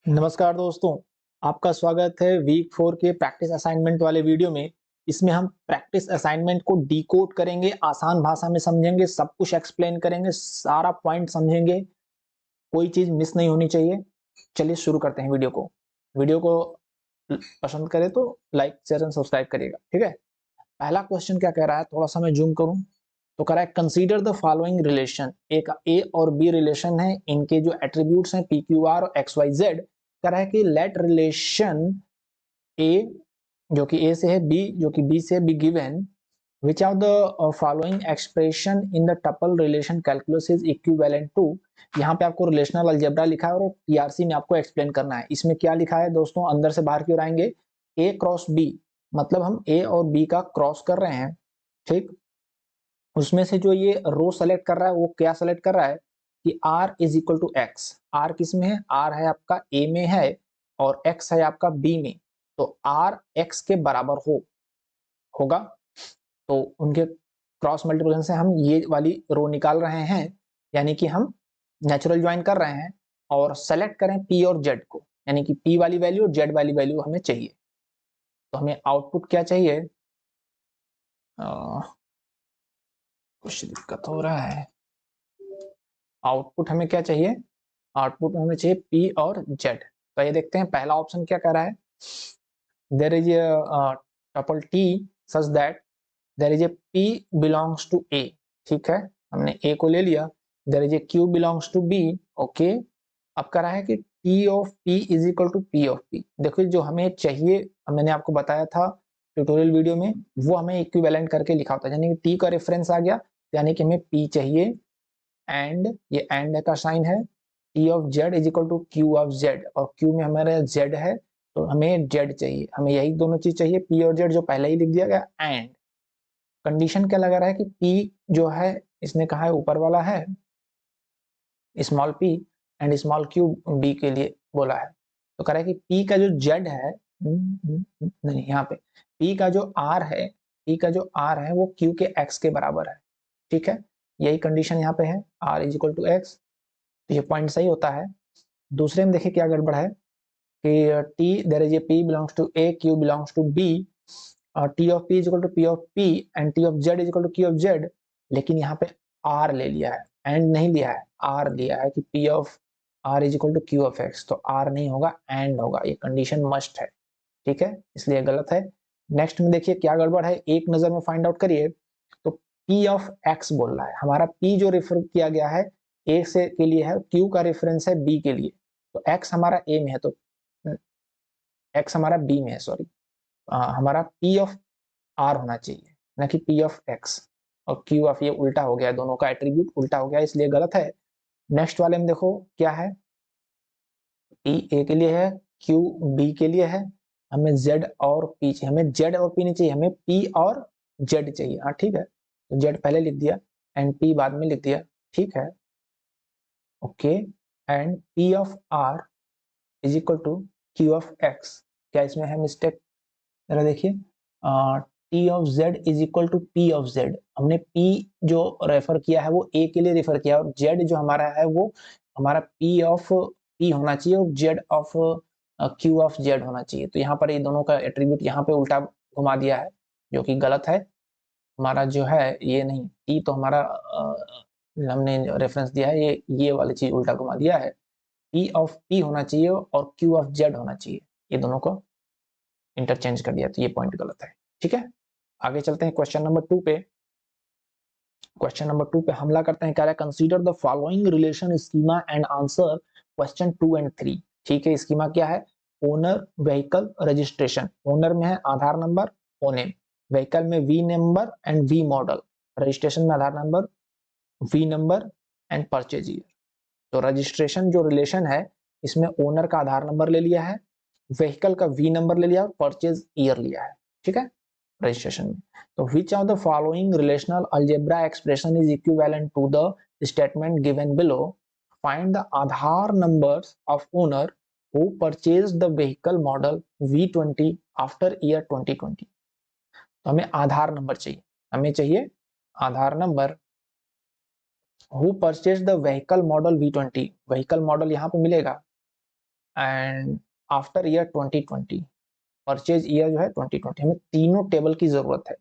नमस्कार दोस्तों, आपका स्वागत है वीक 4 के प्रैक्टिस असाइनमेंट वाले वीडियो में। इसमें हम प्रैक्टिस असाइनमेंट को डिकोड करेंगे, आसान भाषा में समझेंगे, सब कुछ एक्सप्लेन करेंगे, सारा पॉइंट समझेंगे, कोई चीज़ मिस नहीं होनी चाहिए। चलिए शुरू करते हैं वीडियो को। वीडियो को पसंद करें तो लाइक, शेयर एंड सब्सक्राइब करिएगा, ठीक है? पहला क्वेश्चन क्या कह रहा है, थोड़ा सा मैं जूम करूँ तो कह रहा है कंसीडर द फॉलोइंग रिलेशन। एक ए और बी रिलेशन है, इनके जो एट्रीब्यूट्स हैं पी क्यू आर और एक्स वाई जेड। कह रहा है कि लेट रिलेशन ए जो कि ए से है, बी जो कि बी से है, b given which of the following expression in the tuple relation calculus is equivalent to. यहाँ पे आपको रिलेशनल अलजेब्रा लिखा है और टीआरसी में आपको एक्सप्लेन करना है। इसमें क्या लिखा है दोस्तों, अंदर से बाहर की ओर आएंगे, ए क्रॉस बी, मतलब हम ए और बी का क्रॉस कर रहे हैं, ठीक। उसमें से जो ये रो सेलेक्ट कर रहा है वो क्या सेलेक्ट कर रहा है कि r is equal to x. R किस में है, r है आपका a में है और x है आपका b में। तो r x के बराबर होगा, तो उनके क्रॉस मल्टीप्लिकेशन से हम ये वाली रो निकाल रहे हैं, यानी कि हम नेचुरल ज्वाइन कर रहे हैं और सेलेक्ट करें p और z को, यानी कि p वाली वैल्यू और z वाली वैल्यू हमें चाहिए। तो हमें आउटपुट क्या चाहिए, कुछ दिक्कत हो रहा है। आउटपुट हमें क्या चाहिए, आउटपुट में हमें चाहिए पी और जेड। तो ये देखते हैं पहला ऑप्शन क्या कह रहा है, there is tuple t such that there is a p belongs to A. ठीक है, हमने ए को ले लिया। There is a q belongs to B. Okay, अब कह रहा है कि t of p is equal to p of p. देखो जो हमें चाहिए, मैंने आपको बताया था ट्यूटोरियल वीडियो में, वो हमें इक्विवेलेंट करके लिखा होता है, यानी कि टी का रेफरेंस आ गया, यानी कि हमें पी चाहिए, एंड ये एंड का साइन है, t of z is equal to q of z, और क्यू में हमारा जेड है तो हमें जेड चाहिए, हमें यही दोनों चीज चाहिए, पी और जेड जो पहले ही लिख दिया गया। एंड कंडीशन क्या लगा रहा है कि पी जो है, इसने कहा है ऊपर वाला है small p and small q b के लिए बोला है। तो कह रहा है कि पी का जो जेड है, नहीं यहाँ पे पी का जो आर है, पी का जो आर है वो क्यू के एक्स के बराबर है। ठीक है, यही कंडीशन यहाँ पे है, r is equal to x. तो ये पॉइंट सही होता है। दूसरे में देखिए क्या गड़बड़ है कि t there is a p belongs to a, q belongs to b, t of p is equal to p of p and t of z is equal to q of z. लेकिन यहाँ पे are ले लिया है, and नहीं लिया है, are लिया है कि p of r is equal to q of x. तो आर नहीं होगा, एंड होगा, ये कंडीशन मस्ट है। ठीक है, इसलिए गलत है। नेक्स्ट में देखिए क्या गड़बड़ है, एक नजर में फाइंड आउट करिए। तो पी ऑफ एक्स बोल रहा है, हमारा पी जो रेफर किया गया है ए से के लिए है, क्यू का रेफरेंस है बी के लिए, तो एक्स हमारा ए में है, तो एक्स हमारा बी में है, सॉरी। हमारा पी ऑफ आर होना चाहिए, ना कि पी ऑफ एक्स। और क्यू ऑफ, ये उल्टा हो गया, दोनों का एट्रीब्यूट उल्टा हो गया, इसलिए गलत है। नेक्स्ट वाले में देखो क्या है, पी ए के लिए है, क्यू बी के लिए है, हमें जेड और पी चाहिए, हमें जेड और पी नहीं चाहिए, हमें पी और जेड चाहिए। हाँ ठीक है, तो जेड पहले लिख दिया एंड पी बाद में लिख दिया, ठीक है। Okay, and p of r is equal to q of x. क्या इसमें है मिस्टेक, जरा देखिए, t of z is equal to p of z. हमने पी जो रेफर किया है वो ए के लिए रेफर किया, और जेड जो हमारा है वो हमारा पी ऑफ पी होना चाहिए और Z of Q of Z होना चाहिए। तो यहाँ पर ये दोनों का एट्रीब्यूट यहाँ पे उल्टा घुमा दिया है, जो कि गलत है। हमारा जो है ये नहीं, टी तो हमारा हमने रेफरेंस दिया है, ये वाली चीज उल्टा घुमा दिया है, पी ऑफ पी होना चाहिए और क्यू ऑफ जेड होना चाहिए, ये दोनों को इंटरचेंज कर दिया, तो ये पॉइंट गलत है। ठीक है, आगे चलते हैं क्वेश्चन नंबर 2 पे। क्वेश्चन नंबर 2 पे हमला करते हैं, कह रहा है consider the following relation schema and answer question 2 and 3। ठीक है, स्कीमा क्या है, ओनर व्हीकल रजिस्ट्रेशन, ओनर में है आधार नंबर ओनेम, व्हीकल में v number and v model, registration में Aadhaar number v number and purchase year. तो रजिस्ट्रेशन जो रिलेशन है, इसमें ओनर का आधार नंबर ले लिया है, व्हीकल का वी नंबर ले लिया और परचेज ईयर लिया है। ठीक है, रजिस्ट्रेशन में। तो which of the following relational algebra expression is equivalent to the statement given below, find the Aadhaar numbers of owner who purchase the vehicle model V20 after year 2020। तो हमें आधार नंबर चाहिए, हमें चाहिए Aadhaar number, who purchase the vehicle model V20, vehicle model यहाँ पे मिलेगा, and after year 2020, purchase year जो है 2020, हमें तीनों टेबल की जरूरत है,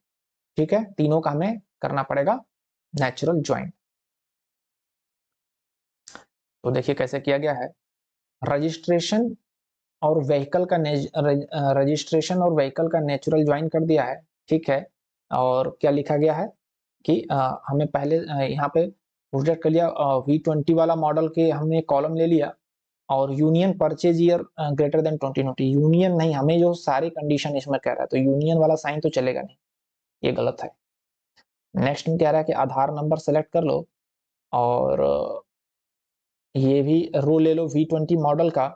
ठीक है, तीनों का हमें करना पड़ेगा नेचुरल ज्वाइन। तो देखिए कैसे किया गया है, रजिस्ट्रेशन और व्हीकल का रजिस्ट्रेशन और व्हीकल का नेचुरल ज्वाइन कर दिया है, ठीक है। और क्या लिखा गया है कि हमें पहले यहाँ पे प्रोजेक्ट कर लिया V20 वाला मॉडल के हमने कॉलम ले लिया, और union purchase year greater than 2020, union नहीं, हमें जो सारी कंडीशन इसमें कह रहा है तो यूनियन वाला साइन तो चलेगा नहीं, ये गलत है। नेक्स्ट में कह रहा है कि आधार नंबर सेलेक्ट कर लो, और ये भी रो ले लो V20 मॉडल का,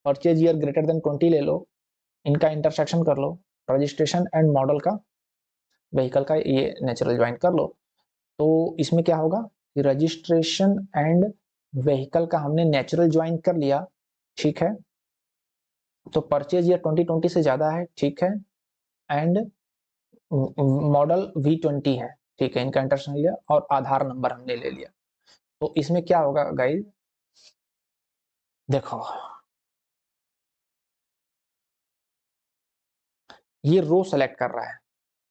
परचेज ईयर ग्रेटर देन 20 ले लो, इनका इंटरसेक्शन कर लो, रजिस्ट्रेशन एंड मॉडल का व्हीकल का ये नेचुरल ज्वाइन कर लो। तो इसमें क्या होगा कि रजिस्ट्रेशन एंड व्हीकल का हमने नेचुरल ज्वाइन कर लिया, ठीक है। तो परचेज ईयर 2020 से ज्यादा है, ठीक है, एंड मॉडल V20 है, ठीक है, इनका इंटरसेक्शन लिया और आधार नंबर हमने ले लिया। तो इसमें क्या होगा गाइस, देखो ये रो सेलेक्ट कर रहा है,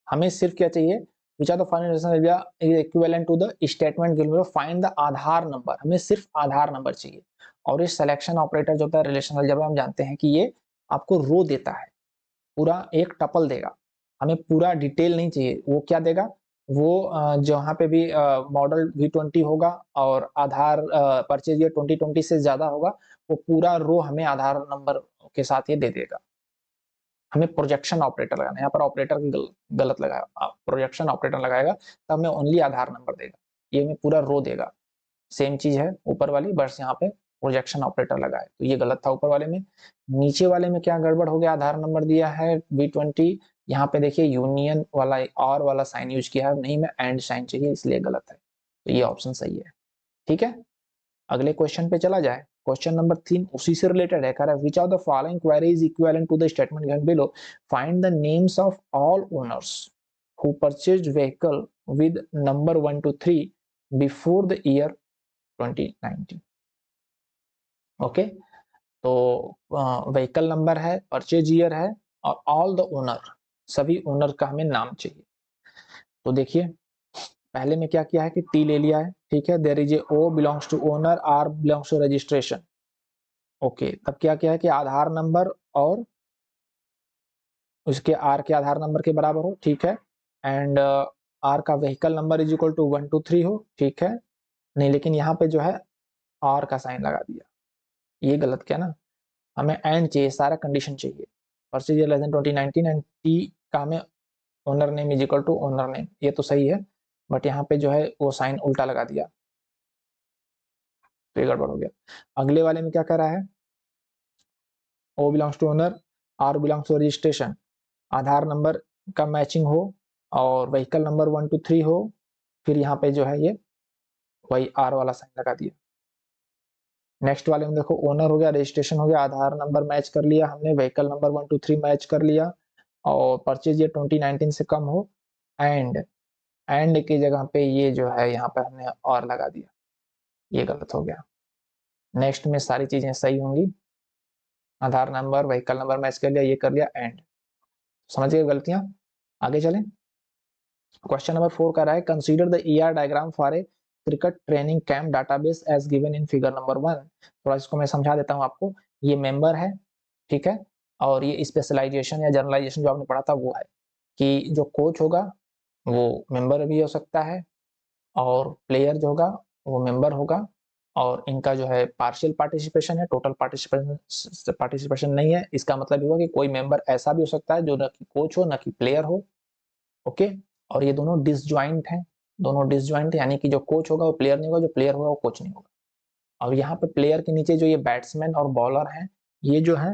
हमें सिर्फ क्या चाहिए, which are the final equivalent to the statement given below, find the Aadhaar number, हमें सिर्फ आधार नंबर चाहिए। और ये सिलेक्शन ऑपरेटर जो होता है रिलेशनल अलजेब्रा, हम जानते हैं कि ये आपको रो देता है, पूरा एक टपल देगा, हमें पूरा डिटेल नहीं चाहिए। वो क्या देगा, वो जहाँ पे भी मॉडल V20 होगा और आधार परचेज ईयर 2020 से ज्यादा होगा, वो पूरा रो हमें आधार नंबर के साथ ये दे देगा। हमें प्रोजेक्शन ऑपरेटर लगाना है, यहाँ पर ऑपरेटर गलत लगाया, प्रोजेक्शन ऑपरेटर लगाएगा तो हमें ओनली आधार नंबर देगा, ये हमें पूरा रो देगा। सेम चीज है ऊपर वाली, बस यहाँ पे प्रोजेक्शन ऑपरेटर लगाए, तो ये गलत था ऊपर वाले में। नीचे वाले में क्या गड़बड़ हो गया, आधार नंबर दिया है V20, यहाँ पे देखिए यूनियन वाला और वाला साइन यूज किया है, नहीं में एंड साइन चाहिए, इसलिए गलत है, तो ये ऑप्शन सही है, ठीक है। अगले क्वेश्चन पे चला जाए, क्वेश्चन नंबर 3 उसी से रिलेटेड है, कह रहा है which of the following query is equivalent to the statement given below, find the names of all owners who purchased vehicle with number 1 to 3 before the year 2019। Okay, तो vehicle number है, purchase year है, और all the owner, सभी owner का हमें नाम चाहिए। तो देखिए पहले में क्या किया है कि टी ले लिया है, ठीक है, there is a o belongs to owner, are belongs to registration. Okay, तब क्या किया है कि आधार नंबर और उसके आर के आधार नंबर के बराबर हो, ठीक है, एंड आर का vehicle number is equal to 1 to 3 हो, ठीक है। नहीं, लेकिन यहाँ पे जो है आर का साइन लगा दिया, ये गलत किया ना, हमें एंड चाहिए, सारा कंडीशन चाहिए, purchase year less than 2019 and t का हमें owner name is equal to owner name, ये तो सही है, बट यहाँ पे जो है वो साइन उल्टा लगा दिया, तो ये गड़बड़ हो गया। अगले वाले में क्या कर रहा है, O belongs to owner, are belongs to registration, Aadhaar number का मैचिंग हो और व्हीकल नंबर 1 to 3 हो, फिर यहाँ पे जो है ये वही आर वाला साइन लगा दिया। नेक्स्ट वाले में देखो ओनर हो गया, रजिस्ट्रेशन हो गया, आधार नंबर मैच कर लिया हमने, व्हीकल नंबर 1 to 3 मैच कर लिया, और परचेज ये 2019 से कम हो, एंड की जगह पे ये जो है यहाँ पे हमने और लगा दिया, ये गलत हो गया। नेक्स्ट में सारी चीजें सही होंगी, आधार नंबर व्हीकल नंबर मैच कर लिया, ये कर लिया, एंड समझ गए गलतियां। आगे चलें, क्वेश्चन नंबर 4 का रहा है consider the ER diagram for a cricket training camp database as given in figure number 1। थोड़ा इसको मैं समझा देता हूँ आपको, ये मेंबर है, ठीक है, और ये स्पेशलाइजेशन या जनरलाइजेशन जो आपने पढ़ा था वो है कि जो कोच होगा वो मेंबर भी हो सकता है, और प्लेयर जो होगा वो मेंबर होगा, और इनका जो है पार्शियल पार्टिसिपेशन है, टोटल पार्टिसिपेशन नहीं है। इसका मतलब ये हुआ कि कोई मेंबर ऐसा भी हो सकता है जो न कि कोच हो न कि प्लेयर हो, ओके। और ये दोनों डिसजॉइंट हैं, दोनों डिसजॉइंट, यानी कि जो कोच होगा वो प्लेयर नहीं होगा, जो प्लेयर होगा वो कोच नहीं होगा। और यहाँ पे प्लेयर के नीचे जो ये बैट्समैन और बॉलर हैं, ये जो है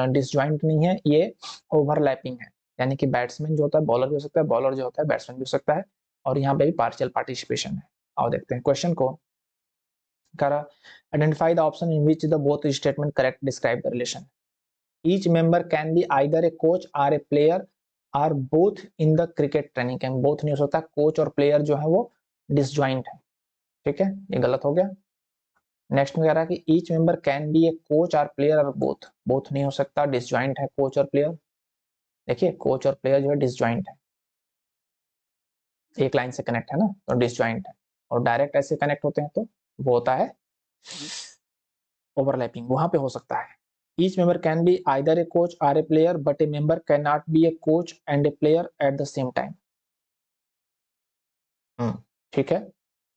डिसजॉइंट नहीं है, ये ओवरलैपिंग है, यानी कि बैट्समैन जो होता है बॉलर भी हो सकता है, बॉलर जो होता है बैट्समैन भी हो सकता है, और यहाँ पे भी पार्शियल पार्टिसिपेशन है। आओ देखते हैं क्वेश्चन को, करा identify the option in which the both statement correct describe the relation, each member can be either a coach or a player or both in the cricket training camp, both नहीं हो सकता, coach और player जो है वो disjoint है, ठीक है, ये गलत हो गया। नेक्स्ट में कह रहा है कि each member can B a coach और प्लेयर और बोथ, बोथ नहीं हो सकता, डिसजॉइंट है कोच और प्लेयर। देखिए कोच और प्लेयर जो है डिसजॉइंट है, एक लाइन से कनेक्ट है ना, तो डिसजॉइंट है। और डायरेक्ट ऐसे कनेक्ट होते हैं तो वो होता है ओवरलैपिंग, वहां पे हो सकता है। Each member can be either a coach or a player but a member can not be a coach and a player at the same time. ठीक है।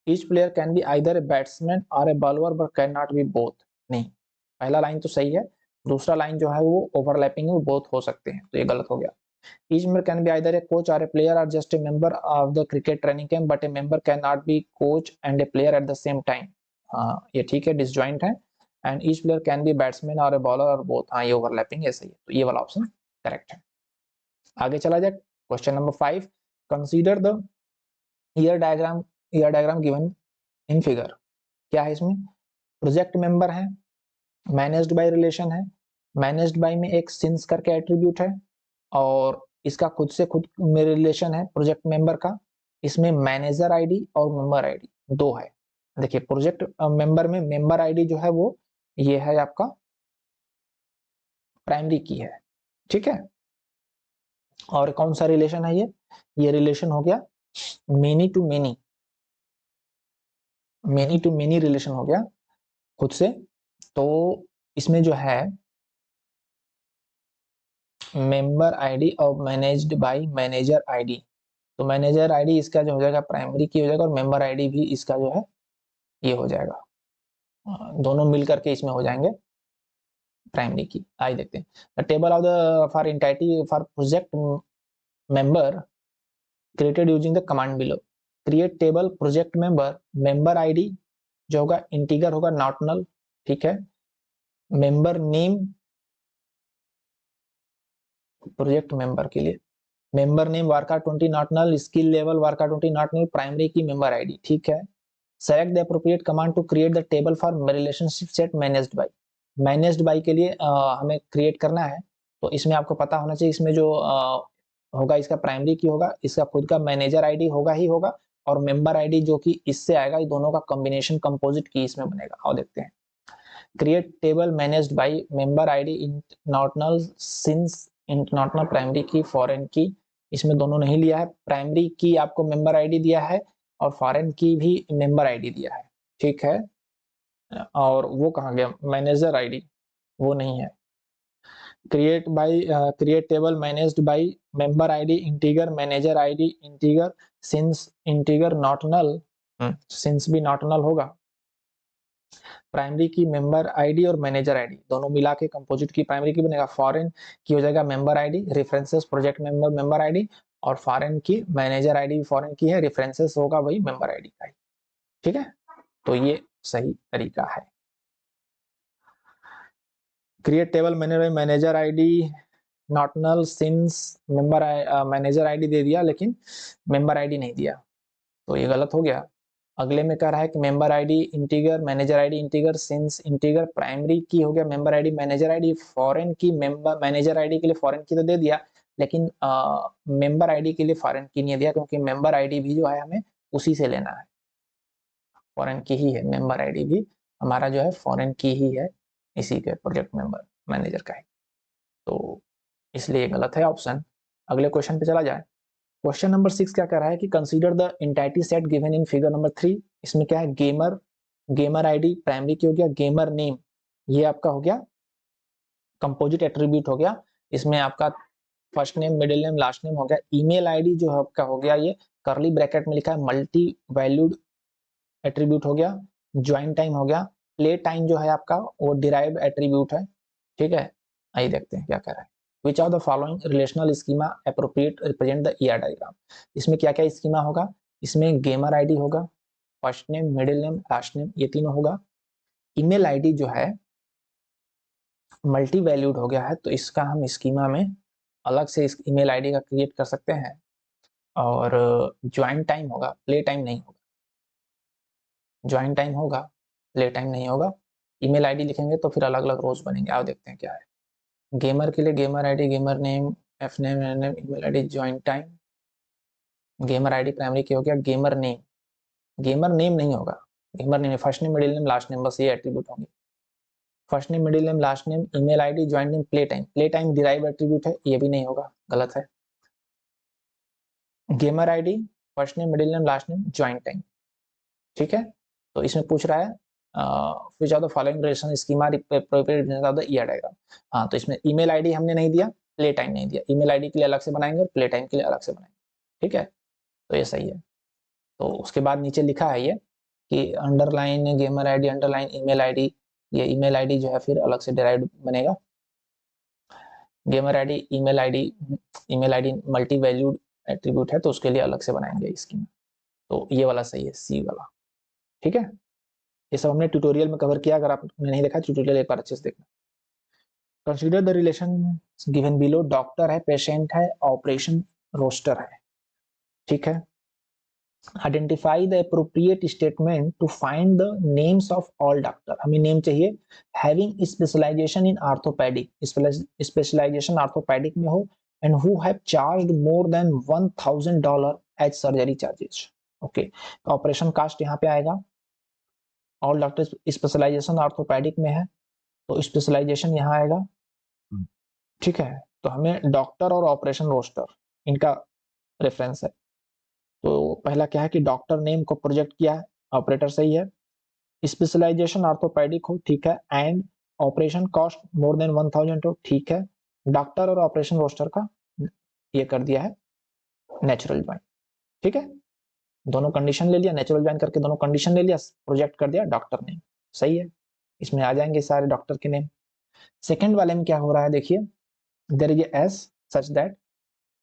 Each player can be either a batsman और a bowler but can not be both. नहीं, पहला line तो सही है, दूसरा line जो है वो ओवरलैपिंग में बोथ हो सकते हैं, तो ये गलत हो गया। Each member can be either a coach और ए प्लेयर और just a member of the cricket training camp but a member can not B coach and a player at the same time. हाँ ये ठीक है, डिसजॉइंट है। And each player can B batsman और a bowler और both, हाँ ये overlapping है, सही है, तो ये वाला ऑप्शन करेक्ट है। आगे चला जाए, question number 5, consider the year diagram given in figure. क्या है इसमें? प्रोजेक्ट मेंबर है, मैनेज्ड बाय रिलेशन है, मैनेज्ड बाय में एक सिंस करके एट्रीब्यूट है, और इसका खुद से खुद में रिलेशन है प्रोजेक्ट मेंबर का। इसमें मैनेजर आईडी और मेंबर आईडी दो है। देखिए प्रोजेक्ट मेंबर में मेंबर आईडी जो है वो ये है आपका प्राइमरी की है, ठीक है। और कौन सा रिलेशन है ये रिलेशन हो गया many to many, many to many relation हो गया खुद से। तो इसमें जो है मेंबर आईडी और मैनेज्ड बाय मैनेजर आईडी, तो मैनेजर आईडी इसका जो हो जाएगा प्राइमरी की हो जाएगा, और मेंबर आईडी भी इसका जो है ये हो जाएगा, दोनों मिल करके इसमें हो जाएंगे प्राइमरी की। आइए देखते हैं the table of the for entity for project member created using the command below. Create table project member, member ID जो होगा इंटीगर होगा नॉट नल, ठीक है। मेंबर नेम प्रोजेक्ट मेंबर के लिए, मेंबर नेम वार्का 20 नॉट नल, स्किल लेवल वार्का 20 not null, primary key member ID, ठीक है। Select the appropriate command to create the table for relationship set managed by. Managed by के लिए हमें create करना है, तो इसमें आपको पता होना चाहिए, इसमें जो होगा इसका प्राइमरी की होगा, इसका खुद का मैनेजर आईडी होगा ही होगा, और मेंबर आईडी जो कि इससे आएगा, ये दोनों का कॉम्बिनेशन कंपोजिट की इसमें बनेगा। और देखते हैं create table managed by member ID internal since internal primary की फॉरेन की, इसमें दोनों नहीं लिया है, प्राइमरी की आपको मेंबर आईडी दिया है और फॉरेन की भी मेंबर आईडी दिया है, ठीक है। और वो कहाँ गया मैनेजर आईडी, वो नहीं है। Create table managed by member ID integer manager ID integer since integer not null, since भी नॉट नल होगा। प्राइमरी की मेंबर आईडी और मैनेजर आईडी दोनों मिला के कंपोजिट की प्राइमरी की बनेगा। फॉरेन की हो जाएगा member ID references project member member ID, और फॉरेन की मैनेजर आईडी फॉरेन की है, रेफरेंसेस होगा वही मेंबर आईडी का, ठीक है। तो ये सही तरीका है। क्रिएट टेबल मैंने manager ID not null since member manager ID दे दिया, लेकिन मेंबर आईडी नहीं दिया, तो ये गलत हो गया। अगले में कह रहा है कि member ID integer manager ID integer since integer primary key हो गया member ID manager ID, foreign की मेंबर मैनेजर आईडी के लिए फॉरेन की तो दे दिया, लेकिन मेंबर आईडी के लिए फॉरेन की नहीं दिया, क्योंकि मेंबर आईडी भी जो है हमें उसी से लेना है, फॉरेन की ही है मेंबर आईडी भी हमारा जो है फॉरेन की ही है, इसी के प्रोजेक्ट मेंबर मैनेजर का है, तो इसलिए गलत है ऑप्शन। अगले क्वेश्चन पे चला जाए। क्वेश्चन नंबर 6 क्या कह रहा है कि consider the entity set given in figure number 3। इसमें क्या है gamer, gamer ID primary key हो गया, गेमर नेम ये आपका हो गया कंपोजिट एट्रीब्यूट हो गया, इसमें आपका first name middle name last name हो गया। ईमेल आईडी जो है आपका हो गया ये करली ब्रैकेट में लिखा है मल्टी वैल्यूड एट्रीब्यूट हो गया। ज्वाइन टाइम हो गया, प्ले टाइम जो है आपका वो डिराइव्ड एट्रीब्यूट है, ठीक है। आइए देखते हैं क्या कह रहा है। Which of the following relational schema appropriate represent the ER diagram. इसमें क्या क्या स्कीमा होगा, इसमें गेमर आईडी होगा, first name middle name last name ये तीनों होगा। ईमेल आईडी जो है मल्टी वैल्यूड हो गया है, तो इसका हम स्कीमा में अलग से इस ईमेल आईडी का क्रिएट कर सकते हैं। और ज्वाइन टाइम होगा, प्ले टाइम नहीं होगा, ज्वाइन टाइम होगा प्ले टाइम नहीं होगा। ईमेल आईडी लिखेंगे तो फिर अलग अलग रोज बनेंगे, आओ देखते हैं क्या है। गेमर के लिए gamer ID gamer name f name n name email ID join time, gamer ID primary key हो गया, गेमर नेम नहीं होगा, gamer name, first name middle name last name, बस ये एट्रीब्यूट होंगे। First name middle name last name email ID joint name play time, play time derive attribute है, ये भी नहीं होगा, गलत है। Gamer ID first name middle name last name joint time, ठीक है। तो इसमें पूछ रहा है which of the following relation schema appropriate of the ER diagram। हाँ, तो इसमें ईमेल आईडी हमने नहीं दिया, प्ले टाइम नहीं दिया, ईमेल आईडी के लिए अलग से बनाएंगे और प्ले टाइम के लिए अलग से बनाएंगे, ठीक है। तो ये सही है। तो उसके बाद नीचे लिखा है ये कि underline gamer ID underline email ID, ये ईमेल आईडी जो है फिर अलग से डिराइव्ड बनेगा। Gamer ID email ID multi valued attribute है तो उसके लिए अलग से बनाएंगे इसकी। तो ये वाला सही है, सी वाला, ठीक है। ये सब हमने ट्यूटोरियल में कवर किया, अगर आपने नहीं देखा ट्यूटोरियल एक बार अच्छे से देखना। Consider the relation given below, doctor है, पेशेंट है, ऑपरेशन रोस्टर है, ठीक है। Identify the appropriate statement to find the names of all doctor, हमें नेम चाहिए having specialization in orthopaedic, specialization orthopaedic में हो, and who have charged more than $1000 as surgery charges. Okay, तो operation cost यहाँ पे आएगा, ऑल डॉक्टर स्पेशलाइजेशन आर्थोपेडिक में है तो स्पेशलाइजेशन यहाँ आएगा, ठीक है। तो हमें डॉक्टर और ऑपरेशन रोस्टर इनका रेफरेंस है। तो पहला क्या है कि डॉक्टर नेम को प्रोजेक्ट किया है, ऑपरेटर सही है, स्पेशलाइजेशन आर्थोपेडिक हो, ठीक है, and operation cost more than 1000 हो, ठीक है। डॉक्टर और ऑपरेशन रोस्टर का ये कर दिया है नेचुरल ज्वाइन, ठीक है। दोनों कंडीशन ले लिया, नेचुरल ज्वाइन करके दोनों कंडीशन ले लिया, प्रोजेक्ट कर दिया डॉक्टर नेम, सही है। इसमें आ जाएंगे सारे डॉक्टर के नेम। सेकंड वाले में क्या हो रहा है देखिए, there is S such that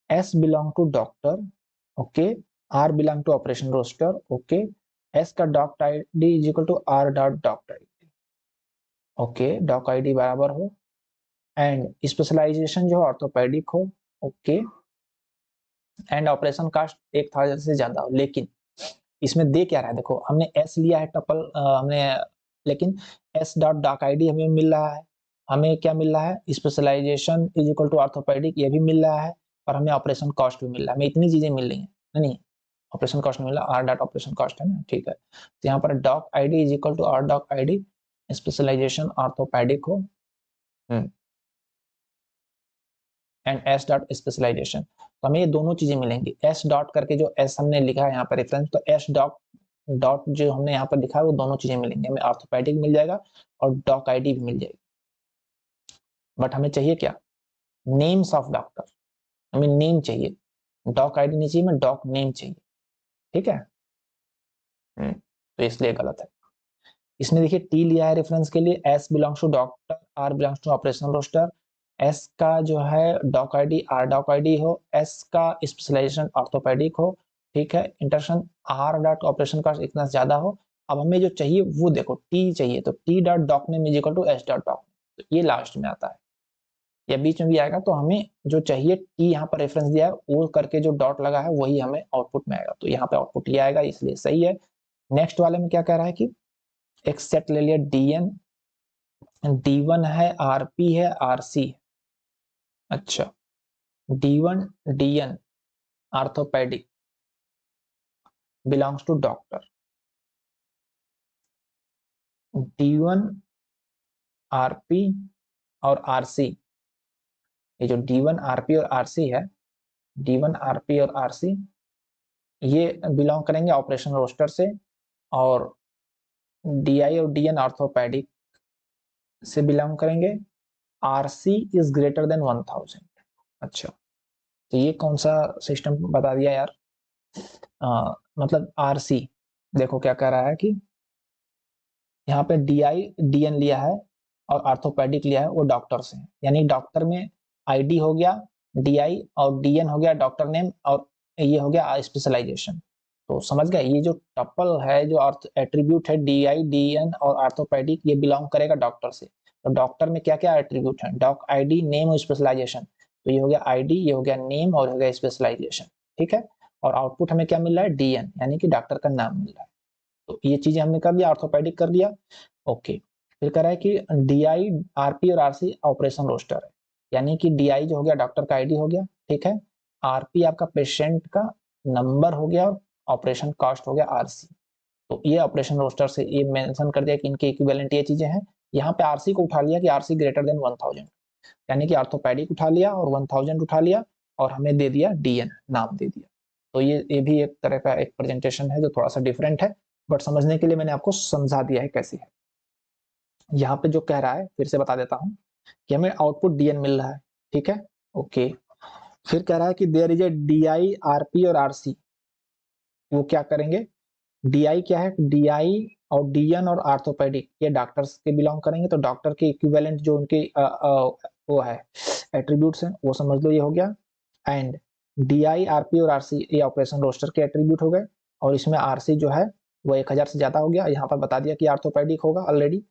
S belong to doctor, okay, R belong to operation roster, okay, S का doc ID is equal to R dot doc ID, okay, doc ID बराबर हो, एंड स्पेशलाइजेशन जो orthopaedic हो, okay, and operation cost 1000 से ज्यादा हो। लेकिन इसमें दे क्या रहा है, देखो हमने एस लिया है टपल हमने, लेकिन एस डॉट डॉक आईडी हमें मिल रहा है, हमें क्या मिल रहा है, specialization is equal to orthopaedic ये भी मिल रहा है, और हमें ऑपरेशन कॉस्ट भी मिल रहा है, हमें इतनी चीजें मिल रही हैं, नहीं ऑपरेशन कॉस्ट मिल रहा है, आर डॉट ऑपरेशन कॉस्ट है ना, ठीक है। तो यहाँ पर doc ID is equal to r doc ID, specialization orthopaedic हो एंड एस डॉट स्पेशलाइजेशन, तो हमें ये दोनों चीजें मिलेंगी। एस डॉट करके जो एस हमने लिखा है यहाँ पर रेफरेंस, तो एस डॉट डॉट जो हमने यहाँ पर लिखा है वो दोनों चीजें मिलेंगी, हमें ऑर्थोपेडिक मिल जाएगा और डॉक आईडी भी मिल जाएगी। बट हमें चाहिए क्या, नेम्स ऑफ डॉक्टर, हमें नेम चाहिए, डॉक आईडी नहीं चाहिए, हमें डॉक नेम चाहिए, ठीक है। तो इसलिए गलत है। इसमें देखिए टी लिया है रेफरेंस के लिए, s belongs to doctor, r belongs to operation roster, s का जो है doc ID r doc ID हो, एस का स्पेशलाइजेशन ऑर्थोपेडिक हो, ठीक है, इंटरसेक्शन आर डॉट ऑपरेशन का इतना ज्यादा हो। अब हमें जो चाहिए वो देखो टी चाहिए, तो t dot doc name is equal to s dot doc, तो ये लास्ट में आता है या बीच में भी आएगा, तो हमें जो चाहिए टी यहाँ पर रेफरेंस दिया है वो करके जो डॉट लगा है वही हमें आउटपुट में आएगा, तो यहाँ पे आउटपुट ये आएगा, इसलिए सही है। नेक्स्ट वाले में क्या कह रहा है कि एक सेट ले लिया डीएन, D1 है, आरपी है, आरसी है, अच्छा D1 DN orthopaedic belongs to doctor, D1 RP और आरसी, ये जो D1 आरपी और आरसी है, D1 आरपी और आरसी ये बिलोंग करेंगे ऑपरेशन रोस्टर से, और DI और DN आर्थोपेडिक से बिलोंग करेंगे, आरसी इज ग्रेटर देन 1000। अच्छा, तो ये कौन सा सिस्टम बता दिया यार, मतलब आरसी, देखो क्या कह रहा है कि यहाँ पे DI DN लिया है और आर्थोपेडिक लिया है, वो डॉक्टर से, यानी डॉक्टर में आईडी हो गया DI और DN हो गया डॉक्टर नेम, और ये हो गया स्पेशलाइजेशन। तो समझ गए, ये जो टपल है जो एट्रीब्यूट है DI DN और आर्थोपेडिक, ये बिलोंग करेगा डॉक्टर से। तो डॉक्टर में क्या क्या एट्रीब्यूट है, डॉक आईडी नेम और स्पेशलाइजेशन, तो ये हो गया आईडी, ये हो गया नेम और हो गया स्पेशलाइजेशन, ठीक है। और आउटपुट हमें क्या मिल रहा है, DN यानी कि डॉक्टर का नाम मिल रहा है। तो ये चीजें हमने कर लिया, ऑर्थोपेडिक कर लिया, ओके। फिर कह रहा है कि DI RP और RC ऑपरेशन रोस्टर है, यानी कि DI जो हो गया डॉक्टर का आईडी हो गया, ठीक है, RP आपका पेशेंट का नंबर हो गया, और ऑपरेशन कॉस्ट हो गया RC। तो ये ऑपरेशन रोस्टर से ये मेंशन कर दिया कि इनके इक्विवेलेंट ये चीजें हैं। यहाँ पे आरसी को उठा लिया कि आरसी ग्रेटर देन 1000, यानी कि ऑर्थोपेडिक उठा लिया और 1000 उठा लिया और हमें दे दिया डीएन नाम दे दिया। तो ये भी एक तरह का एक प्रेजेंटेशन है जो थोड़ा सा डिफरेंट है, बट समझने के लिए मैंने आपको समझा दिया है कैसे है। यहाँ पे जो कह रहा है फिर से बता देता हूँ कि हमें आउटपुट डीएन मिल रहा है, ठीक है, ओके। फिर कह रहा है कि there is a DI, RP और आरसी। वो क्या करेंगे, डीआई क्या है, डीआई और डीएन और आर्थोपेडिक ये डॉक्टर्स के बिलोंग करेंगे, तो डॉक्टर के इक्विवेलेंट जो उनके वो है एट्रीब्यूट्स हैं वो समझ लो ये हो गया। एंड डीआई, आरपी और आरसी ये ऑपरेशन रोस्टर के एट्रीब्यूट हो गए, और इसमें आरसी जो है वो 1000 से ज्यादा हो गया। यहाँ पर बता दिया कि आर्थोपेडिक होगा ऑलरेडी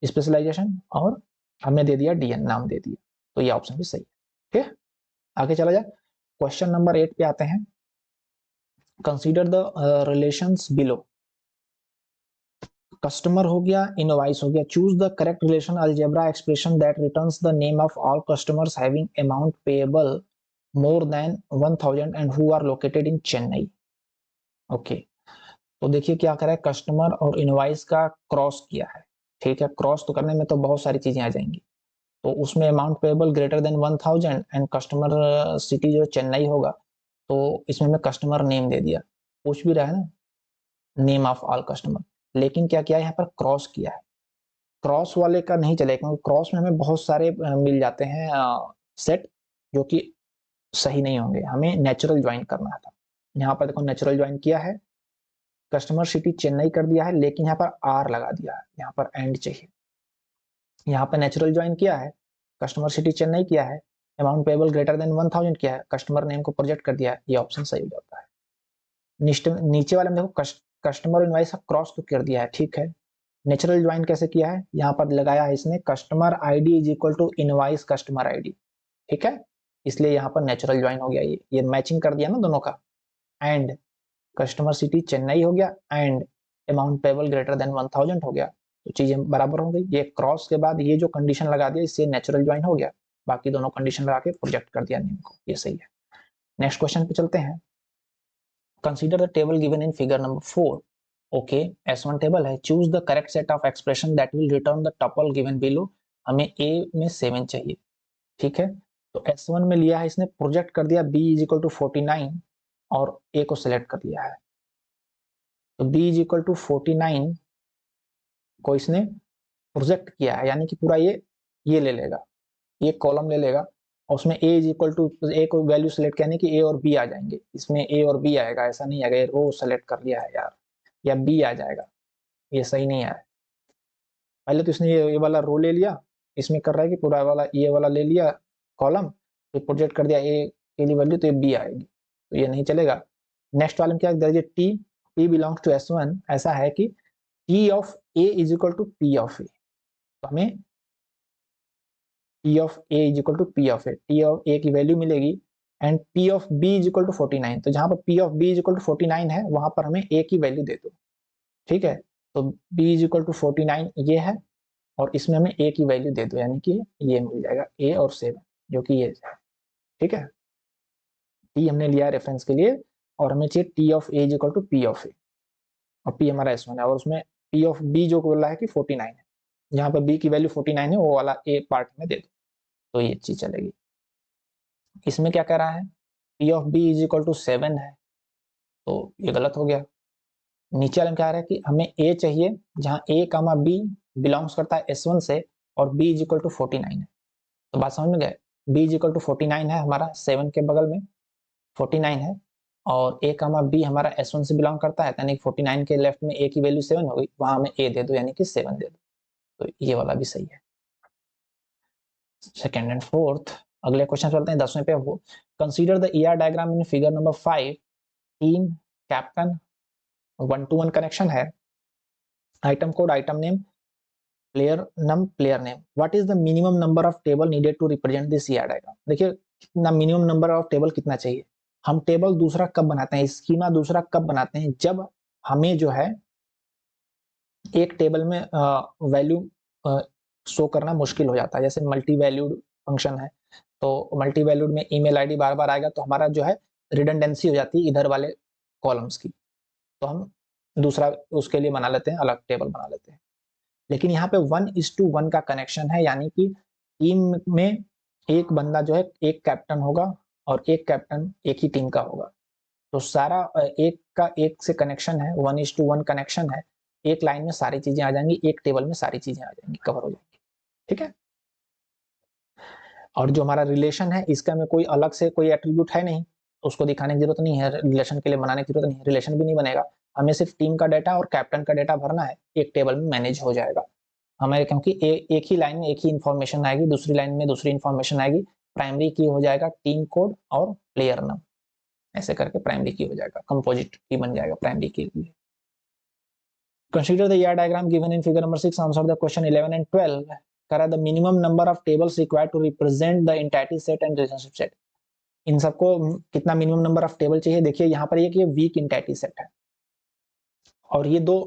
स्पेशलाइजेशन, और हमने दे दिया डीएन नाम दे दिया, तो ये ऑप्शन भी सही है। ठीक है, आगे चला जाए, क्वेश्चन नंबर 8 पे आते हैं। Consider the relations below. Customer हो गया, इनवॉइस हो गया। Choose the correct relation algebra expression that returns the name of all customers having amount payable more than 1000 and who are located in Chennai. Okay, तो देखिए क्या करा है, कस्टमर और इनवॉइस का क्रॉस किया है, ठीक है। क्रॉस तो करने में तो बहुत सारी चीजें आ जाएंगी, तो उसमें amount payable greater than 1000 and customer city जो चेन्नई होगा, तो इसमें मैं कस्टमर नेम दे दिया। पूछ भी रहा है ना नेम ऑफ ऑल कस्टमर, लेकिन क्या किया है यहाँ पर क्रॉस किया है। क्रॉस वाले का नहीं चलेगा क्योंकि क्रॉस में हमें बहुत सारे मिल जाते हैं सेट जो कि सही नहीं होंगे, हमें नेचुरल ज्वाइन करना था। यहाँ पर देखो नेचुरल ज्वाइन किया है, कस्टमर सिटी चेन्नई कर दिया है, लेकिन यहाँ पर आर लगा दिया है, यहाँ पर एंड चाहिए। यहाँ पर नेचुरल ज्वाइन किया है, कस्टमर सिटी चेन्नई किया है, अमाउंट पेबल ग्रेटर देन 1000 किया है, कस्टमर नेम को प्रोजेक्ट कर दिया है, ये ऑप्शन सही हो जाता है। नीचे वाले में देखो कस्टमर इनवाइस का क्रॉस तो कर दिया है, ठीक है। नेचुरल ज्वाइन कैसे किया है, यहाँ पर लगाया है इसने customer ID is equal to invoice customer ID, ठीक है, इसलिए यहाँ पर नेचुरल ज्वाइन हो गया। ये मैचिंग कर दिया ना दोनों का। एंड कस्टमर सिटी चेन्नई हो गया and amount payable greater than 1000 हो गया, तो चीजें बराबर हो गई। ये क्रॉस के बाद ये जो कंडीशन लगा दिया इससे नेचुरल ज्वाइन हो गया, बाकी दोनों कंडीशन लगा के प्रोजेक्ट कर दिया नेम को, ये सही है। नेक्स्ट क्वेश्चन पे चलते हैं। Consider the table given in figure number 4। Okay, S1 table है, choose the correct set of expression that will return the tuple given below. हमें A में 7 चाहिए, ठीक है। तो S1 में लिया है इसने, प्रोजेक्ट कर दिया B इज इक्वल टू 49 और A को सिलेक्ट कर लिया है। तो B इज इक्वल टू 49 को इसने प्रोजेक्ट किया है, यानी कि पूरा ये ले लेगा, ये कॉलम ले लेगा और उसमें A is equal to A को वैल्यू सिलेक्ट करने की A और B आ जाएंगे, इसमें A और B आएगा, ऐसा नहीं आएगा। ये रो सेलेक्ट कर लिया है यार, या B आ जाएगा, ये सही नहीं है। पहले तो इसने ये वाला रो ले लिया, इसमें कर रहा है कि पूरा वाला ये वाला ले लिया कॉलम, फिर प्रोजेक्ट कर दिया A के लिए वैल्यू, तो ये B आएगी, तो ये नहीं चलेगा। नेक्स्ट वाले में क्या है, T बिलोंग्स टू S1, ऐसा है कि T of A is equal to P of A, तो हमें T of A is equal to P of A, T of A की वैल्यू मिलेगी and P of B is equal to 49। तो जहां पर P of B is equal to 49 है वहां पर हमें A की वैल्यू दे दो, ठीक है। तो B इज इक्वल टू 49 ये है और इसमें हमें A की वैल्यू दे दो, यानी कि ये मिल जाएगा A और 7, जो कि ये है, ठीक है। T हमने लिया है रेफरेंस के लिए और हमें चाहिए T of A is equal to P of A, और P हमारा S1 है और उसमें P ऑफ B जो बोल रहा है कि 49 है, जहां पर B की वैल्यू 49 है वो वाला A पार्ट में दे दो, तो ये चीज चलेगी। इसमें क्या कह रहा है, P of B is equal to 7 है, तो ये गलत हो गया। नीचे वाले में क्या रहा है कि हमें A चाहिए जहां A कामा B बिलोंग्स करता है S1 से और B इज इक्वल टू 49 है, तो बात समझ में गए। B इज इक्वल टू 49 है हमारा 7 के बगल में 49 है, और A कामा B हमारा S1 से बिलोंग करता है, यानी 49 के लेफ्ट में A की वैल्यू 7 हो गई, वहां हमें A दे दो, यानी कि 7 दे दो, तो ये वाला भी सही है। सेकेंड एंड फोर्थ, अगले क्वेश्चन चलते हैं 10वें पे। वो consider the ER diagram in figure number 5। Team, captain, 1-to-1 connection है, item code, item name, player name. What is the minimum number of table needed to represent this ER diagram. देखिए कितना minimum number of table कितना चाहिए। हम table दूसरा कब बनाते हैं, स्कीमा दूसरा कब बनाते हैं, जब हमें जो है एक टेबल में वैल्यू शो करना मुश्किल हो जाता है, जैसे मल्टी वैल्यूड फंक्शन है, तो मल्टी वैल्यूड में ईमेल आईडी बार बार आएगा, तो हमारा जो है रिडंडेंसी हो जाती है इधर वाले कॉलम्स की, तो हम दूसरा उसके लिए बना लेते हैं, अलग टेबल बना लेते हैं। लेकिन यहाँ पे 1:1 का कनेक्शन है, यानी कि टीम में एक बंदा जो है एक कैप्टन होगा और एक कैप्टन एक ही टीम का होगा। तो सारा एक का एक से कनेक्शन है, 1:1 कनेक्शन है। एक लाइन में सारी चीजें आ जाएंगी, एक टेबल में सारी चीजें आ जाएंगी, कवर हो जाएंगी। ठीक है। और जो हमारा रिलेशन है इसका में कोई अलग से कोई एट्रीब्यूट है नहीं, तो उसको दिखाने की जरूरत नहीं है, रिलेशन के लिए बनाने की जरूरत नहीं है, रिलेशन भी नहीं बनेगा। हमें सिर्फ टीम का डाटा और कैप्टन का डाटा भरना है, एक टेबल में मैनेज हो जाएगा हमारे, क्योंकि एक ही लाइन में एक ही इन्फॉर्मेशन आएगी, दूसरी लाइन में दूसरी इन्फॉर्मेशन आएगी। प्राइमरी की हो जाएगा टीम कोड और प्लेयर नाम, ऐसे करके प्राइमरी की हो जाएगा, कंपोजिट की बन जाएगा प्राइमरी के लिए। Consider the ER diagram given in figure number 6. Answer the question 11 and 12. करा the minimum number of tables required to represent the entity set and relationship set. इन सबको कितना minimum number of table चाहिए? देखिए यहाँ पर ये वीक इंटाइटी सेट है और ये दो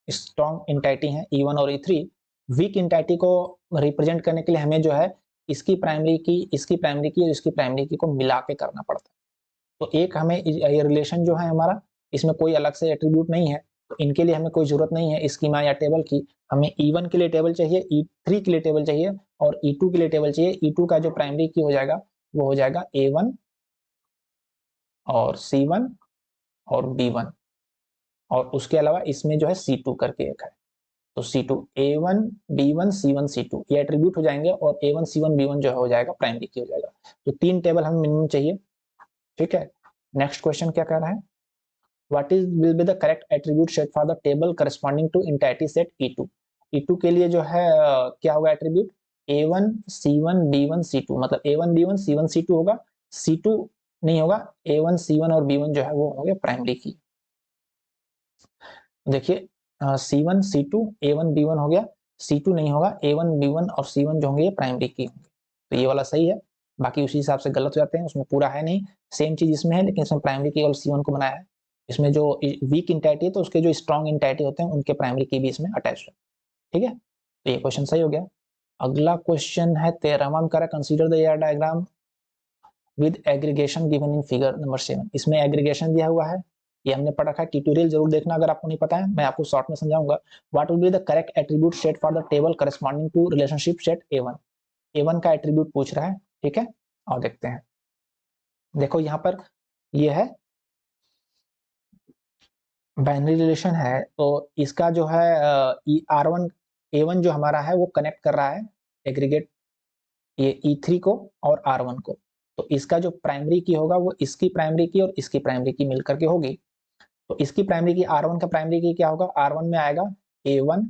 स्ट्रॉन्ग इंटाइटी हैं E1 और E3। वीक इंटाइटी को रिप्रेजेंट करने के लिए हमें जो है इसकी प्राइमरी की, इसकी प्राइमरी की और इसकी प्राइमरी की को मिला के करना पड़ता है। तो एक हमें ये रिलेशन जो है हमारा, इसमें कोई अलग से एट्रीब्यूट नहीं है, तो इनके लिए हमें कोई जरूरत नहीं है स्कीमा या टेबल की। हमें E1 के लिए टेबल चाहिए, E3 के लिए टेबल चाहिए और E2 के लिए टेबल चाहिए। E2 का जो प्राइमरी की हो जाएगा वो हो जाएगा A1 और C1 और B1, और उसके अलावा इसमें जो है C2 करके एक है, तो C2 A1 B1 C1 C2 ये एट्रीब्यूट हो जाएंगे और A1 C1 B1 जो हो जाएगा प्राइमरी की हो जाएगा। तो 3 टेबल हमें मिनिमम चाहिए। ठीक है। नेक्स्ट क्वेश्चन क्या कह रहा है? What is will be the correct attribute set for the table corresponding to entity set E2? E2 के लिए जो है क्या होगा attribute? A1 C1 B1 C2, मतलब A1 B1 C1 C2 होगा, C2 नहीं होगा। A1 C1 और B1 जो है वो हो गया प्राइमरी की। देखिए C1 C2 A1 B1 हो गया, C2 नहीं होगा, A1 B1 और C1 जो होंगे ये प्राइमरी की होंगे। तो ये वाला सही है, बाकी उसी हिसाब से गलत हो जाते हैं, उसमें पूरा है नहीं। सेम चीज इसमें है लेकिन इसमें प्राइमरी की और C1 को बनाया है। इसमें जो वीक इंटाइटी है तो उसके जो स्ट्रॉन्ग इंटाइटी होते हैं उनके प्राइमरी की भी इसमें अटैच है। ठीक है, तो ये क्वेश्चन सही हो गया। अगला क्वेश्चन है 13वां का, consider the AR diagram with aggregation given in figure number 7। इसमें एग्रीगेशन दिया हुआ है, ये हमने पढ़ रखा है, ट्यूटोरियल जरूर देखना अगर आपको नहीं पता है, मैं आपको शॉर्ट में समझाऊंगा। What will be the correct attribute set for the table corresponding to relationship set A1। A1 का एट्रीब्यूट पूछ रहा है। ठीक है, और देखते हैं। देखो यहाँ पर ये है बाइनरी रिलेशन है, तो इसका जो है R1 A1 जो हमारा है वो कनेक्ट कर रहा है एग्रीगेट ये E3 को और R1 को। तो इसका जो प्राइमरी की होगा वो इसकी प्राइमरी की और इसकी प्राइमरी की मिलकर के होगी। तो इसकी प्राइमरी की R1 का प्राइमरी की क्या होगा? R1 में आएगा A1,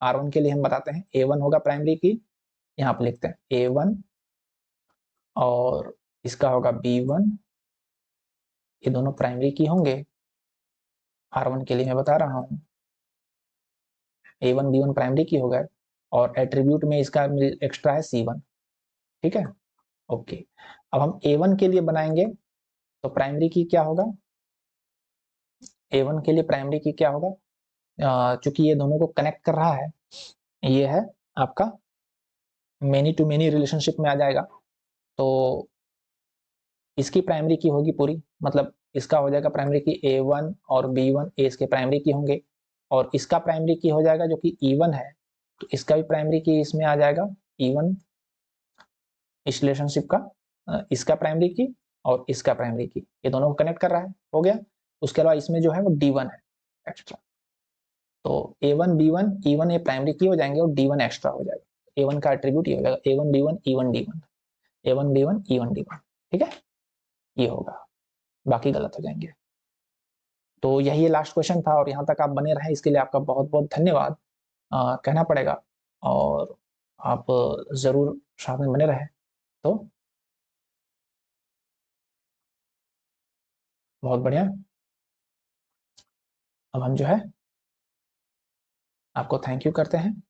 R1 के लिए हम बताते हैं A1 होगा प्राइमरी की, यहाँ पे लिखते हैं A1, और इसका होगा B1, ये दोनों प्राइमरी की होंगे। R1 के लिए मैं बता रहा हूँ A1 B1 प्राइमरी की हो गए, और एट्रीब्यूट में इसका एक्स्ट्रा है C1। ठीक है, ओके। अब हम A1 के लिए बनाएंगे तो प्राइमरी की क्या होगा? A1 के लिए प्राइमरी की क्या होगा? चूंकि ये दोनों को कनेक्ट कर रहा है, ये है आपका मेनी टू मेनी रिलेशनशिप में आ जाएगा, तो इसकी प्राइमरी की होगी पूरी, मतलब इसका हो जाएगा प्राइमरी की A1 और B1 ए इसके प्राइमरी की होंगे, और इसका प्राइमरी की हो जाएगा जो कि E1 है, तो इसका भी प्राइमरी की इसमें आ जाएगा E1 इस रिलेशनशिप का, इसका प्राइमरी की और इसका प्राइमरी की, ये दोनों को कनेक्ट कर रहा है, हो गया। उसके अलावा इसमें जो है वो D1 है एक्स्ट्रा, तो A1 B1 E1 ये प्राइमरी की हो जाएंगे और D1 एक्स्ट्रा हो जाएगा। A1 का एट्रीब्यूट ये हो जाएगा A1 B1 E1 D1, A1 B1 E1 D1। ठीक है, ये होगा, बाकी गलत हो जाएंगे। तो यही लास्ट क्वेश्चन था, और यहाँ तक आप बने रहे इसके लिए आपका बहुत बहुत धन्यवाद कहना पड़ेगा, और आप जरूर साथ में बने रहे तो बहुत बढ़िया। अब हम जो है आपको थैंक यू करते हैं,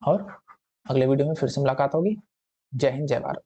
और अगले वीडियो में फिर से मुलाकात होगी। जय हिंद, जय भारत।